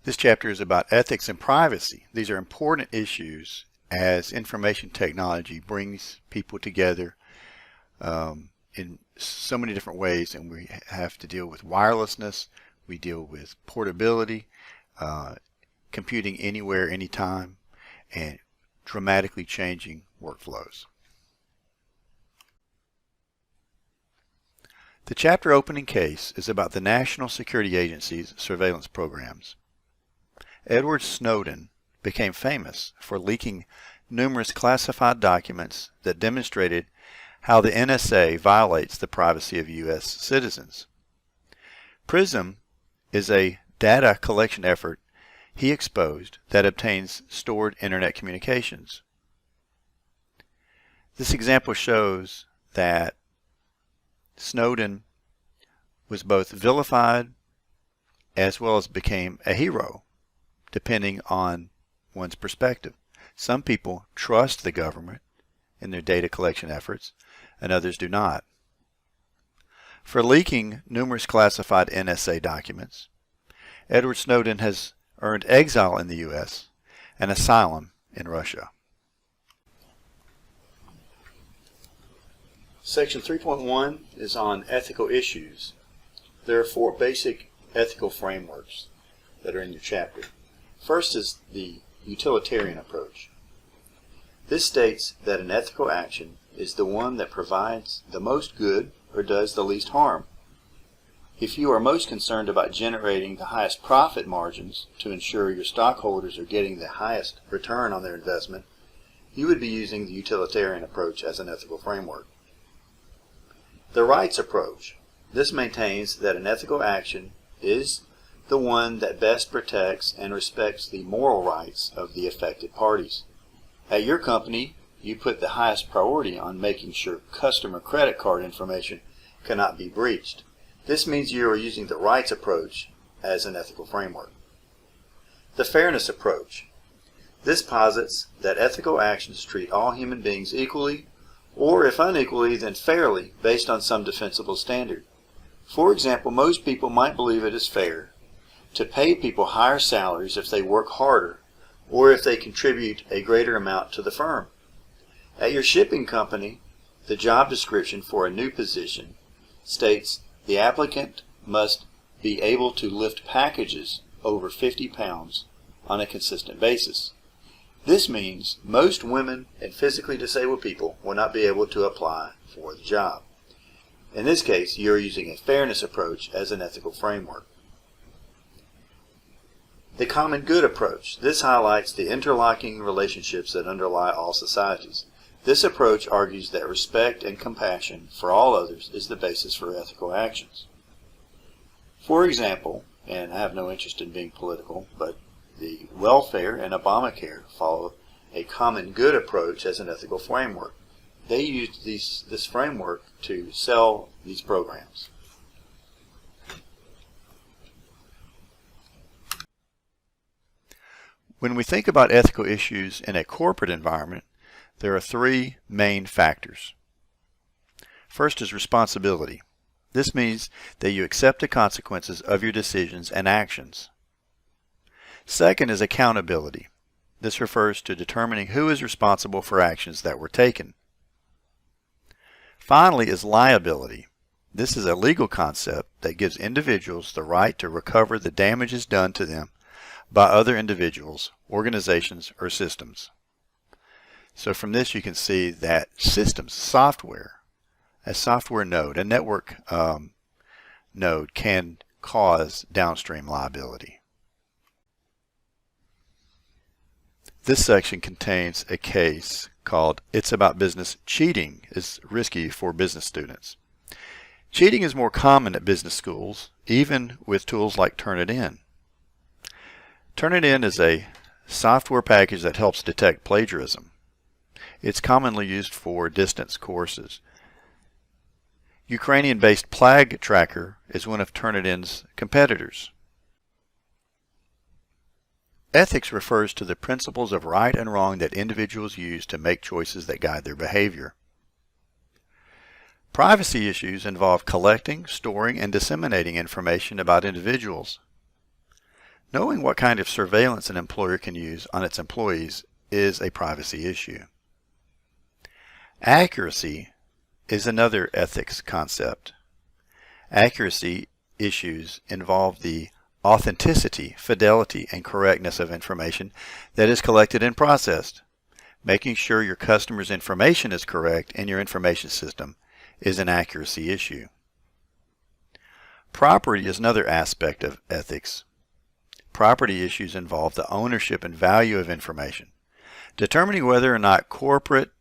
This chapter is about ethics and privacy. These are important issues as information technology brings people together in so many different ways, and we have to deal with wirelessness, we deal with portability, computing anywhere, anytime, and dramatically changing workflows. The chapter opening case is about the National Security Agency's surveillance programs. Edward Snowden became famous for leaking numerous classified documents that demonstrated how the NSA violates the privacy of U.S. citizens. PRISM is a data collection effort he exposed that obtains stored internet communications. This example shows that Snowden was both vilified as well as became a hero, depending on one's perspective. Some people trust the government in their data collection efforts, and others do not. For leaking numerous classified NSA documents, Edward Snowden has earned exile in the U.S. and asylum in Russia. Section 3.1 is on ethical issues. There are 4 basic ethical frameworks that are in your chapter. First is the utilitarian approach. This states that an ethical action is the one that provides the most good or does the least harm. If you are most concerned about generating the highest profit margins to ensure your stockholders are getting the highest return on their investment, you would be using the utilitarian approach as an ethical framework. The rights approach. This maintains that an ethical action is the one that best protects and respects the moral rights of the affected parties. At your company, you put the highest priority on making sure customer credit card information cannot be breached. This means you are using the rights approach as an ethical framework. The fairness approach. This posits that ethical actions treat all human beings equally, or if unequally, then fairly, based on some defensible standard. For example, most people might believe it is fair to pay people higher salaries if they work harder, or if they contribute a greater amount to the firm. At your shipping company, the job description for a new position states the applicant must be able to lift packages over 50 pounds on a consistent basis. This means most women and physically disabled people will not be able to apply for the job. In this case, you are using a fairness approach as an ethical framework. The common good approach. This highlights the interlocking relationships that underlie all societies. This approach argues that respect and compassion for all others is the basis for ethical actions. For example, and I have no interest in being political, but the welfare and Obamacare follow a common good approach as an ethical framework. They use this framework to sell these programs. When we think about ethical issues in a corporate environment, there are 3 main factors. First is responsibility. This means that you accept the consequences of your decisions and actions. Second is accountability. This refers to determining who is responsible for actions that were taken. Finally is liability. This is a legal concept that gives individuals the right to recover the damages done to them by other individuals, organizations, or systems. So from this you can see that systems, software, a software node, a network node can cause downstream liability. This section contains a case called It's About Business. Cheating is risky for business students. Cheating is more common at business schools, even with tools like Turnitin. Turnitin is a software package that helps detect plagiarism. It's commonly used for distance courses. Ukrainian-based Plag Tracker is one of Turnitin's competitors. Ethics refers to the principles of right and wrong that individuals use to make choices that guide their behavior. Privacy issues involve collecting, storing, and disseminating information about individuals. Knowing what kind of surveillance an employer can use on its employees is a privacy issue. Accuracy is another ethics concept. Accuracy issues involve the authenticity, fidelity, and correctness of information that is collected and processed. Making sure your customer's information is correct in your information system is an accuracy issue. Property is another aspect of ethics. Property issues involve the ownership and value of information. Determining whether or not corporate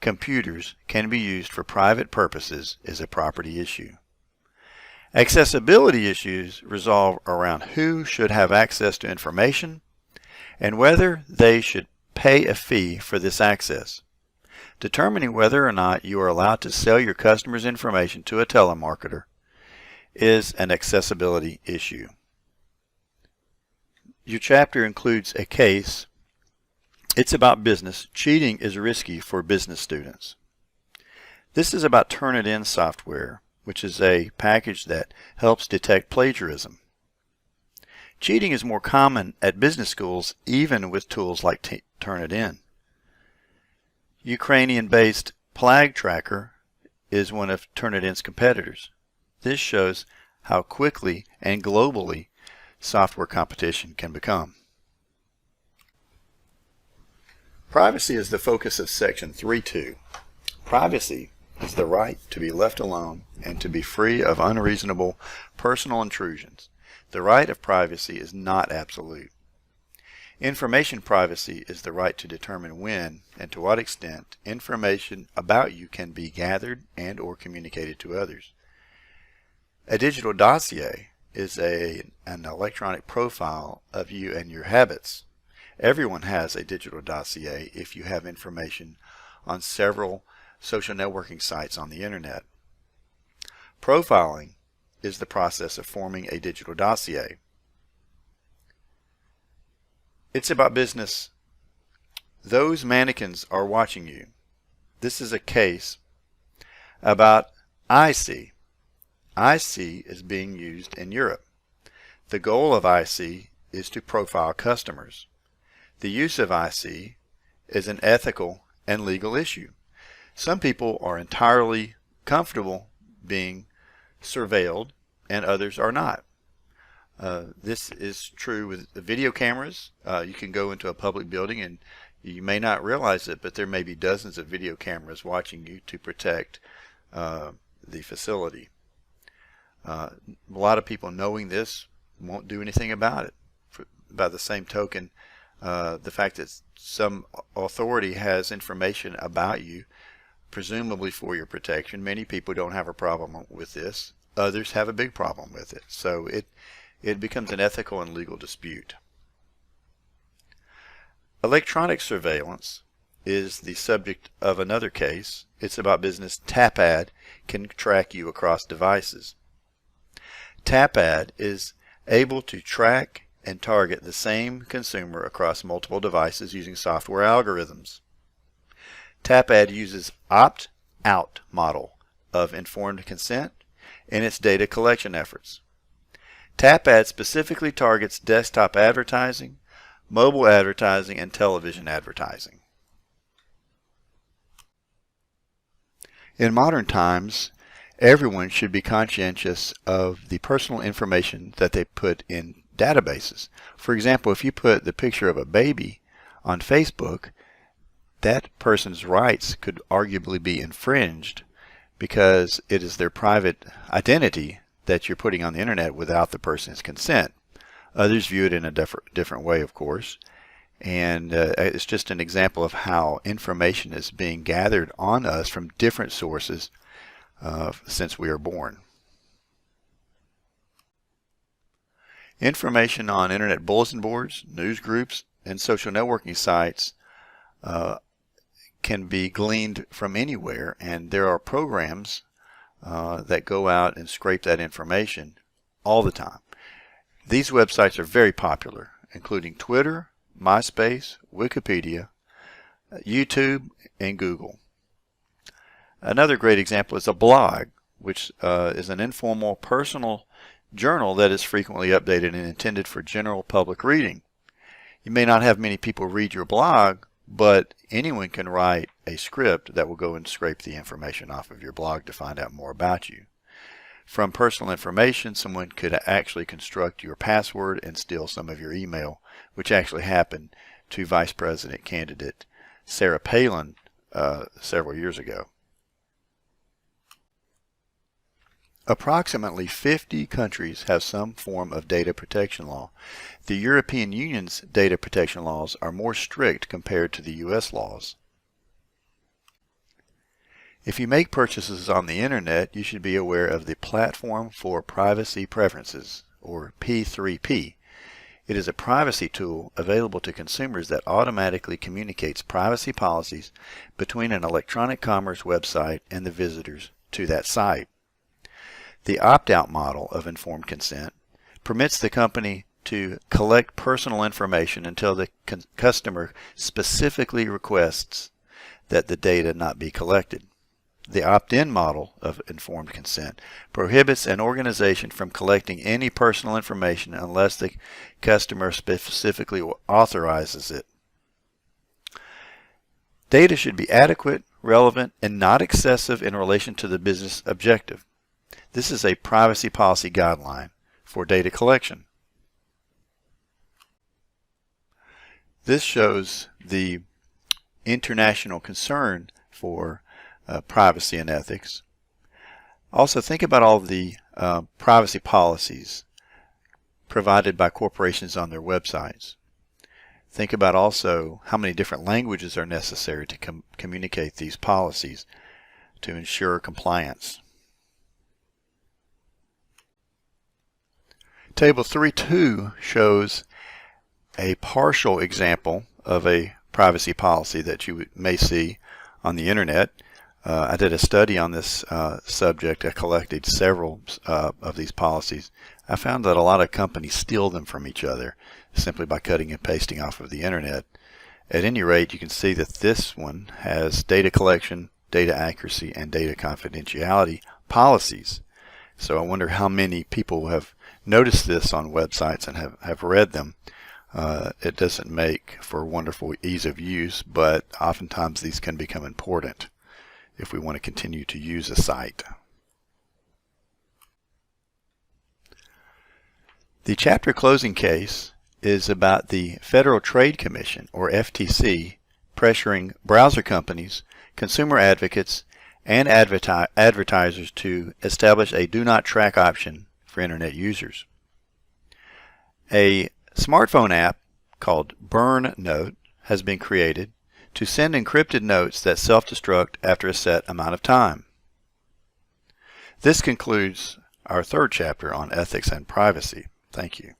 computers can be used for private purposes is a property issue. Accessibility issues revolve around who should have access to information and whether they should pay a fee for this access. Determining whether or not you are allowed to sell your customers' information to a telemarketer is an accessibility issue. Your chapter includes a case. It's about business. Cheating is risky for business students. This is about Turnitin software, which is a package that helps detect plagiarism. Cheating is more common at business schools, even with tools like Turnitin. Ukrainian-based Plag Tracker is one of Turnitin's competitors. This shows how quickly and globally software competition can become. Privacy is the focus of Section 3.2. Privacy is the right to be left alone and to be free of unreasonable personal intrusions. The right of privacy is not absolute. Information privacy is the right to determine when and to what extent information about you can be gathered and or communicated to others. A digital dossier is an electronic profile of you and your habits. Everyone has a digital dossier if you have information on several social networking sites on the internet. Profiling is the process of forming a digital dossier. It's about business. Those mannequins are watching you. This is a case about IC. IC is being used in Europe. The goal of IC is to profile customers. The use of IC is an ethical and legal issue. Some people are entirely comfortable being surveilled and others are not. This is true with video cameras. You can go into a public building and you may not realize it, but there may be dozens of video cameras watching you to protect the facility. A lot of people knowing this won't do anything about it. By the same token, the fact that some authority has information about you, presumably for your protection, many people don't have a problem with this. Others have a big problem with it. So it becomes an ethical and legal dispute. Electronic surveillance is the subject of another case. It's about business. Tapad can track you across devices. Tapad is able to track and target the same consumer across multiple devices using software algorithms. Tapad uses opt-out model of informed consent in its data collection efforts. Tapad specifically targets desktop advertising, mobile advertising, and television advertising. In modern times, everyone should be conscientious of the personal information that they put in databases. For example, if you put the picture of a baby on Facebook, that person's rights could arguably be infringed because it is their private identity that you're putting on the internet without the person's consent. Others view it in a different way, of course, and it's just an example of how information is being gathered on us from different sources since we are born. Information on internet bulletin boards, news groups, and social networking sites can be gleaned from anywhere, and there are programs that go out and scrape that information all the time. These websites are very popular, including Twitter, MySpace, Wikipedia, YouTube, and Google. Another great example is a blog, which is an informal, personal journal that is frequently updated and intended for general public reading. You may not have many people read your blog, but anyone can write a script that will go and scrape the information off of your blog to find out more about you. From personal information, someone could actually construct your password and steal some of your email, which actually happened to Vice President candidate Sarah Palin several years ago. Approximately 50 countries have some form of data protection law. The European Union's data protection laws are more strict compared to the U.S. laws. If you make purchases on the Internet, you should be aware of the Platform for Privacy Preferences, or P3P. It is a privacy tool available to consumers that automatically communicates privacy policies between an electronic commerce website and the visitors to that site. The opt-out model of informed consent permits the company to collect personal information until the customer specifically requests that the data not be collected. The opt-in model of informed consent prohibits an organization from collecting any personal information unless the customer specifically authorizes it. Data should be adequate, relevant, and not excessive in relation to the business objective. This is a privacy policy guideline for data collection. This shows the international concern for privacy and ethics. Also, think about all of the privacy policies provided by corporations on their websites. Think about also how many different languages are necessary to communicate these policies to ensure compliance. Table 3.2 shows a partial example of a privacy policy that you may see on the Internet. I did a study on this subject. I collected several of these policies. I found that a lot of companies steal them from each other simply by cutting and pasting off of the Internet. At any rate, you can see that this one has data collection, data accuracy, and data confidentiality policies. So I wonder how many people have noticed this on websites and have read them. It doesn't make for wonderful ease of use, but oftentimes these can become important if we want to continue to use a site. The chapter closing case is about the Federal Trade Commission, or FTC, pressuring browser companies, consumer advocates, and advertisers to establish a do not track option for Internet users. A smartphone app called Burn Note has been created to send encrypted notes that self-destruct after a set amount of time. This concludes our third chapter on ethics and privacy. Thank you.